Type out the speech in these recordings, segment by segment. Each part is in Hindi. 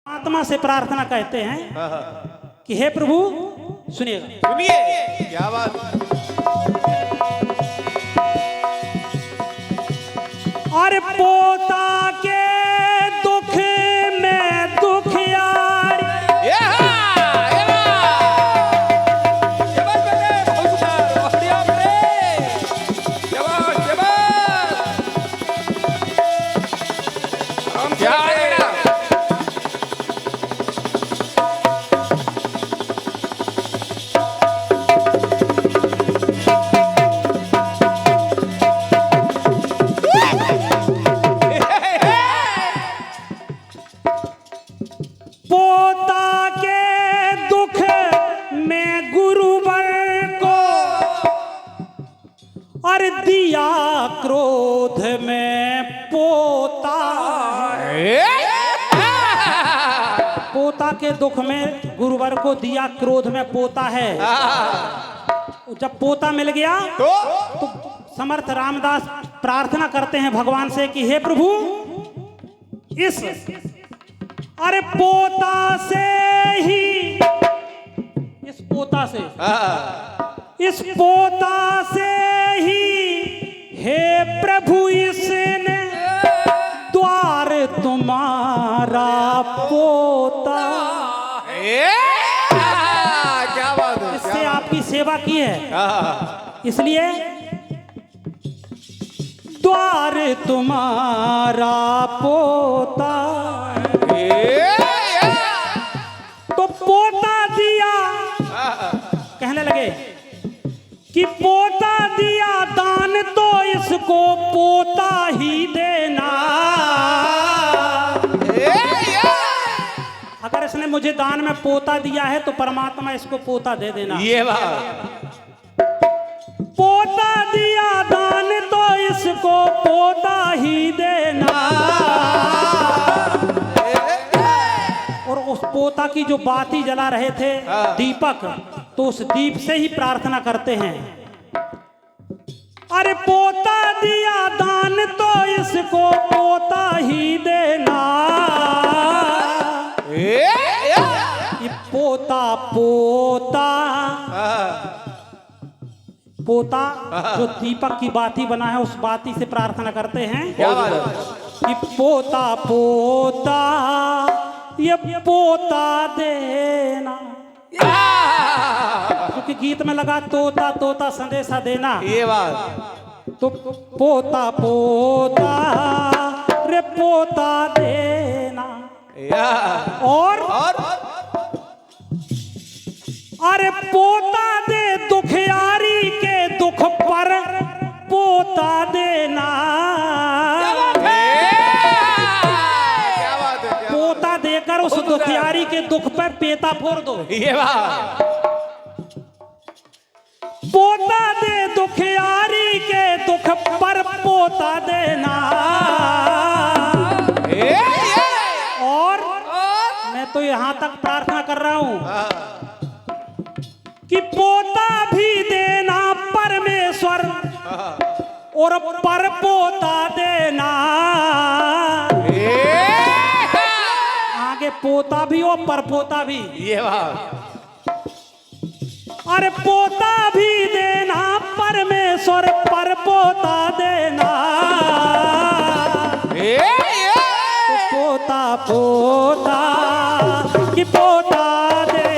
आत्मा से प्रार्थना कहते हैं कि हे प्रभु सुनिएगा, सुनिए क्या बात। और पोता के दुख में दुखियारी पोता के दुख में गुरुवर को और दिया क्रोध में पोता। पोता के दुख में गुरुवर को दिया क्रोध में पोता है। जब पोता मिल गया तो समर्थ रामदास प्रार्थना करते हैं भगवान से कि हे प्रभु अरे पोता से ही इस पोता से ही हे प्रभु इसने द्वार तुम्हारा पोता। क्या बात है, इससे आपकी सेवा की है, इसलिए द्वार तुम्हारा पोता। तो पोता दिया, कहने लगे कि पोता दिया दान तो इसको पोता ही देना। अगर इसने मुझे दान में पोता दिया है तो परमात्मा इसको पोता दे देना। ये बात। पोता दिया दान तो इसको पोता ही देना। और उस पोता की जो बाती जला रहे थे दीपक, तो उस दीप से ही प्रार्थना करते हैं, अरे पोता दिया दान तो इसको पोता ही देना। ये पोता पोता पोता जो दीपक की बाती बना है उस बाती से प्रार्थना करते हैं कि पोता पोता ये पोता देना। क्योंकि गीत में लगा तोता तोता संदेशा देना, ये बात। तो पोता पोता रे पोता देना। और अरे पोता दे दुखियारी के दुख पर पोता देना। पोता देकर उस दुखियारी के दुख पर पेता फोड़ दो। ये बात। पोता दे दुखियारी के दुख पर पोता देना। और मैं तो यहां तक प्रार्थना कर रहा हूं कि पोता भी देना परमेश्वर और पर पोता देना। आगे पोता भी और पर पोता भी। ये बात। अरे पोता भी देना परमेश्वर पर पोता देना। तो पोता पोता कि पोता दे।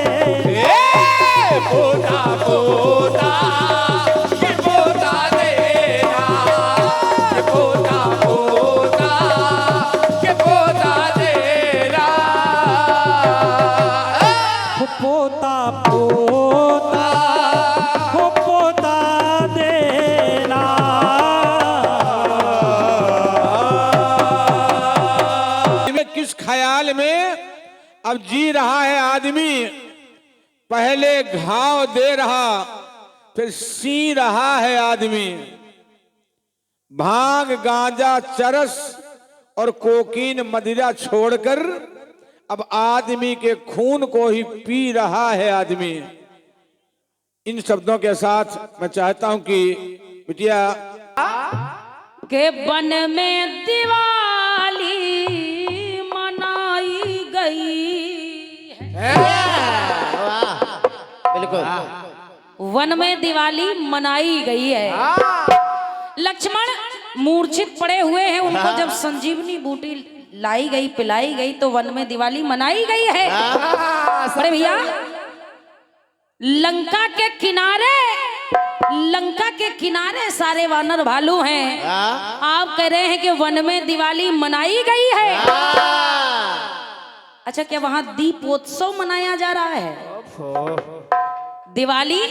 पोता पोता कि पोता देना। पोता पोता कि पोता देना। पोता पोता पोता देना। किस ख्याल में अब जी रहा है आदमी, पहले घाव दे रहा फिर सी रहा है आदमी। भांग गांजा चरस और कोकीन मदिरा छोड़कर अब आदमी के खून को ही पी रहा है आदमी। इन शब्दों के साथ मैं चाहता हूं कि बिटिया के वन में दिवाली मनाई गई। बिल्कुल। वन में दिवाली मनाई गई है। लक्ष्मण मूर्छित पड़े हुए हैं, उनको जब संजीवनी बूटी लाई गई, पिलाई गई, तो वन में दिवाली मनाई गई है। बड़े भैया, लंका के किनारे सारे वानर भालू हैं। आप कह रहे हैं कि वन में दिवाली मनाई गई है। अच्छा, क्या वहां दीपोत्सव मनाया जा रहा है? दिवाली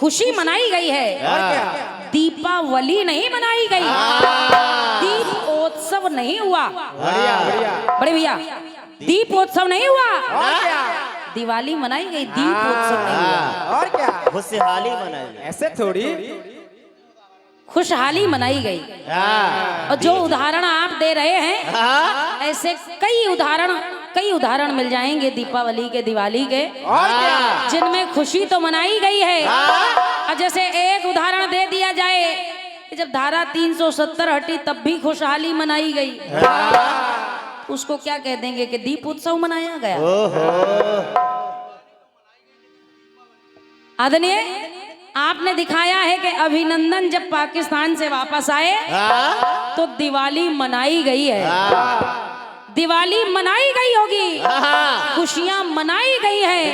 खुशी मनाई गई है, दीपावली नहीं मनाई गई। दीपोत्सव नहीं हुआ। बड़े भैया, दीपोत्सव नहीं हुआ, दिवाली मनाई गई, दीपोत्सव नहीं हुआ। और क्या? खुशहाली मनाई। ऐसे थोड़ी। खुशहाली मनाई गई। और जो उदाहरण आप दे रहे हैं, ऐसे कई उदाहरण मिल जाएंगे दीपावली के, दिवाली के, जिनमें खुशी तो मनाई गई है। और जैसे एक उदाहरण दे दिया जाए कि जब धारा 370 हटी तब भी खुशहाली मनाई गई, उसको क्या कह देंगे कि दीप उत्सव मनाया गया। आदरणीय, आपने दिखाया है कि अभिनंदन जब पाकिस्तान से वापस आए तो दिवाली मनाई गई है। दिवाली मनाई गई होगी, खुशियां मनाई गई हैं,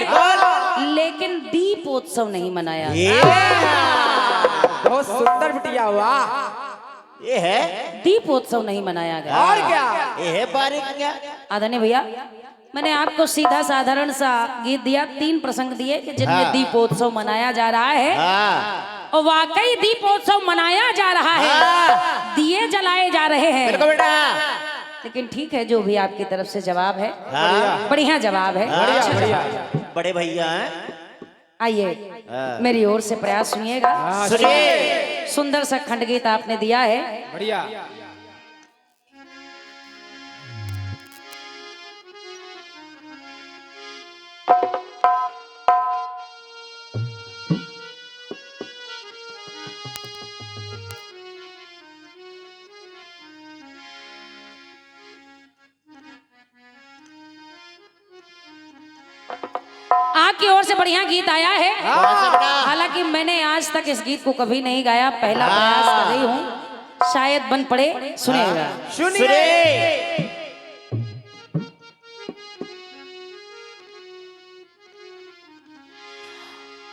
लेकिन दीपोत्सव नहीं मनाया। बहुत सुंदर बिटिया हुआ। ये है दीपोत्सव नहीं मनाया गया। और क्या? ये है बारीक क्या? आदरणीय भैया, मैंने आपको सीधा साधारण सा गीत दिया, 3 प्रसंग दिए कि जिनमें दीपोत्सव मनाया जा रहा है। और वाकई दीपोत्सव मनाया जा रहा है, दिए जलाए जा रहे हैं। बेटा, लेकिन ठीक है, जो भी आपकी तरफ से जवाब है, बढ़िया जवाब है। बड़े भैया हैं। आइए, मेरी ओर से प्रयास सुनिएगा। सुनिए। सुंदर सा खंड गीत आपने दिया है। बढ़िया। आपकी ओर से बढ़िया गीत आया है। हालांकि मैंने आज तक इस गीत को कभी नहीं गाया, पहला प्रयास कर रही हूँ, शायद बन पड़े। सुनिएगा। सुनिए।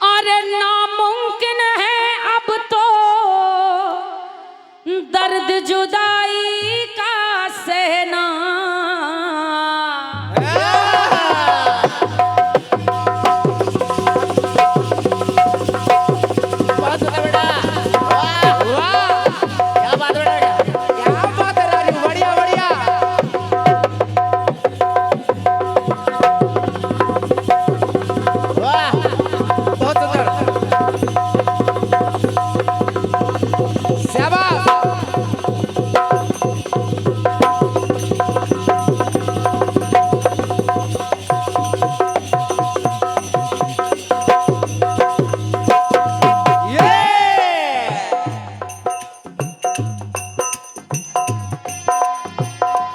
अरे नामुमकिन है अब तो दर्द जुदाई का सहना।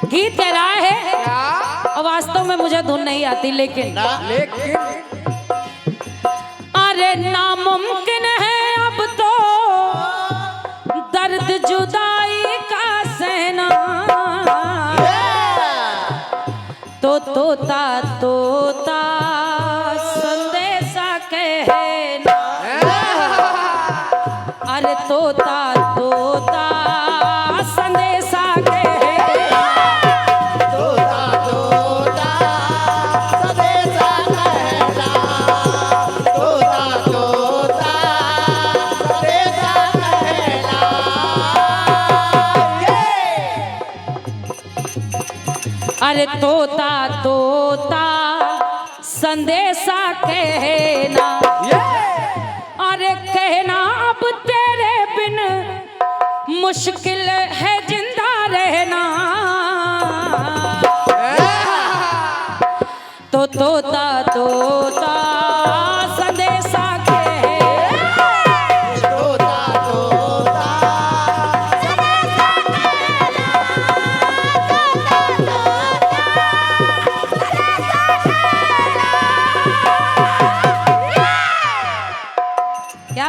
गीत कह रहा है, और वास्तव में मुझे धुन नहीं आती, लेकिन अरे नामुमकिन है अब तो दर्द जुदाई का सहना। तो तोता तोता संदेशा कहना। अरे तोता तोता संदेशा कहना। अरे तोता तोता संदेशा कहना। अरे कहना अब तेरे बिन मुश्किल है जिंदा रहना। तो तोता तोता संदेशा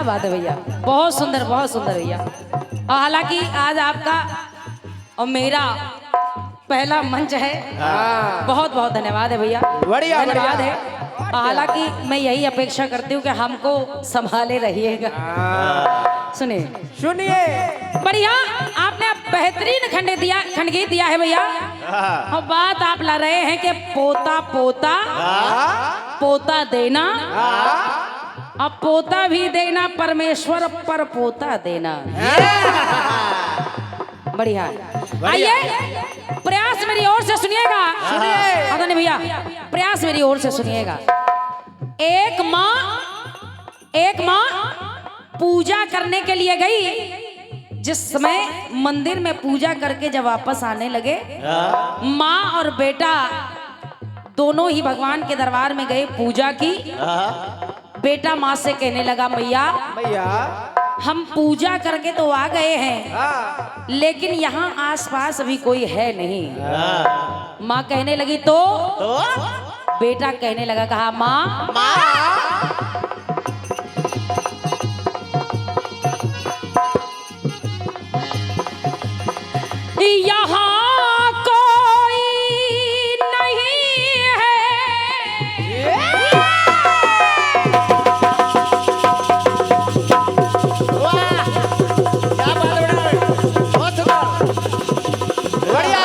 बात है भैया, बहुत सुंदर भैया। और हालांकि आज आपका और मेरा पहला मंच है, बहुत बहुत धन्यवाद है भैया, बढ़िया, धन्यवाद बढ़िया। है। हालांकि मैं यही अपेक्षा करती हूँ कि हमको संभाले रहिएगा। सुनिए सुनिए, बढ़िया, आपने बेहतरीन खंडगीत दिया है भैया। और बात आप ला रहे हैं कि पोता पोता पोता देना, अब पोता भी देना, परमेश्वर पर पोता देना। बढ़िया, आइए प्रयास मेरी ओर से सुनिएगा। सुनिए भैया, प्रयास मेरी ओर से सुनिएगा। एक माँ पूजा करने के लिए गई। जिस समय मंदिर में पूजा करके जब वापस आने लगे, माँ और बेटा दोनों ही भगवान के दरबार में गए, पूजा की। बेटा माँ से कहने लगा, मैया हम पूजा करके तो आ गए हैं, लेकिन यहाँ आसपास अभी कोई है नहीं। माँ कहने लगी तो बेटा कहने लगा, कहा माँ यहाँ कोई नहीं है। क्या बात है, बहुत सुंदर, बढ़िया।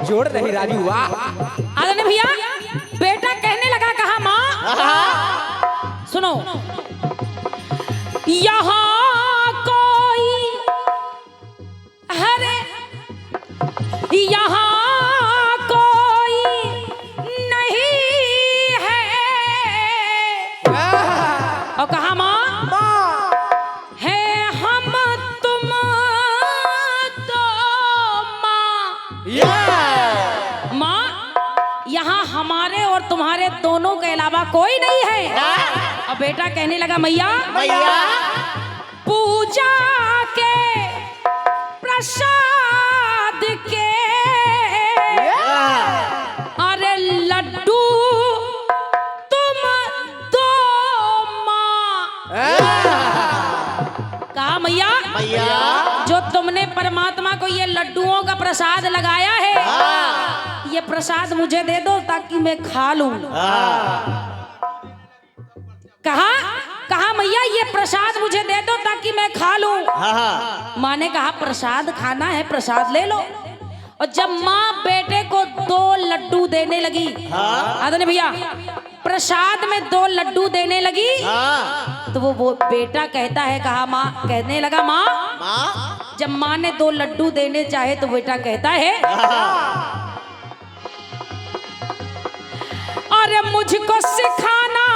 जोड़ रही राजू, वाह। आदरणीय भैया, बेटा कहने लगा, कहा माँ सुनो, यहाँ कोई हरे यहाँ कोई नहीं है। और कहा माँ है हम तुम तो माँ, यहाँ हमारे और तुम्हारे दोनों के अलावा कोई नहीं है। और बेटा कहने लगा, मैया पूजा के प्रसाद के अरे लड्डू तुम दो माँ। कहा मैया जो तुमने परमात्मा को ये लड्डुओं का प्रसाद लगाया है, ये प्रसाद मुझे दे दो ताकि मैं खा लूं। कहा मैया ये प्रसाद मुझे दे दो ताकि मैं खा लूं। माँ ने कहा प्रसाद खाना है, प्रसाद ले लो। और जब माँ बेटे को 2 लड्डू देने लगी, आदरणीय भैया, प्रसाद में 2 लड्डू देने लगी, तो वो बेटा कहता है, कहा माँ कहने लगा, माँ जब माँ ने 2 लड्डू देने चाहे तो बेटा कहता है, अरे मुझको सिखाना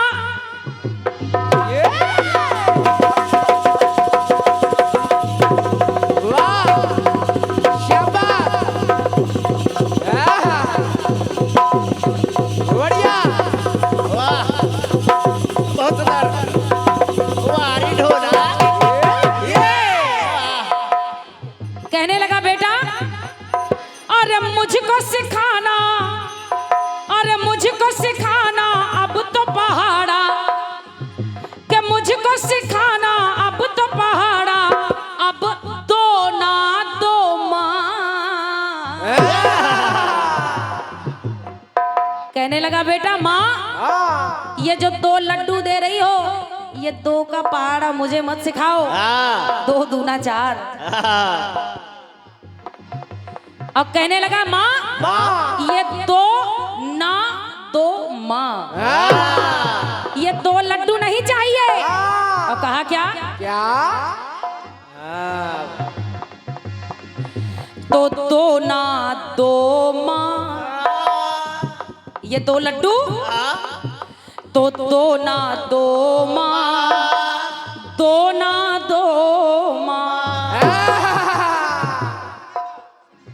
बहुत सुंदर, वारी ढोला। कहने लगा, बेटा अरे मुझको सिखाना, अरे मुझको सिखाना अब तो पहाड़ा, कि मुझको सिखाना अब तो पहाड़ा, अब दो ना दो माँ। कहने लगा, बेटा माँ ये जो 2 लड्डू दे रही हो, ये 2 का पहाड़ा मुझे मत सिखाओ, 2 दूना 4। अब कहने लगा, माँ ये 2 ना 2 माँ, ये 2 लड्डू नहीं चाहिए। और कहा क्या तो 2 ना 2 माँ, ये 2 लड्डू तो 2 ना 2 माँ, 2 ना 2 माँ।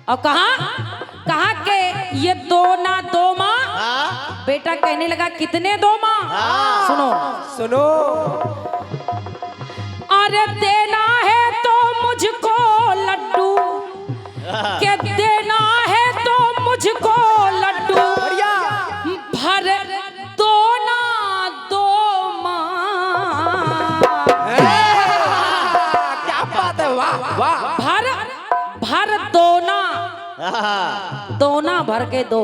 और कहा कि ये 2 ना 2 माँ। बेटा कहने लगा कितने दो माँ? सुनो सुनो अरे देना है तो मुझको लड्डू, के देना है तो मुझको लड्डू, बढ़िया भर दो ना दो माँ। क्या बात है, वाह वाह। भर दो ना, दोना भर के दो,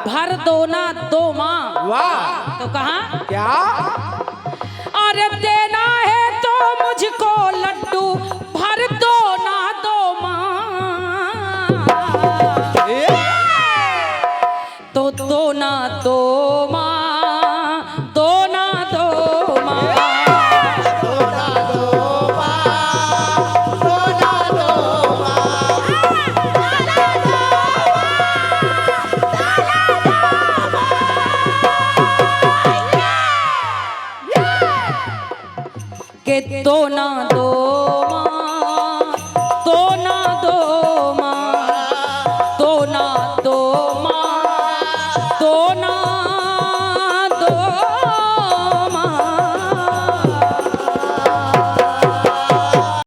भर दो ना दो माँ। वाह तो कहा क्या अरे देना है तो मुझको लड्डू, भर दो ना दो माँ। तो दो ना दो माँ, दो ना दो माँ। के दो ना दो माँ।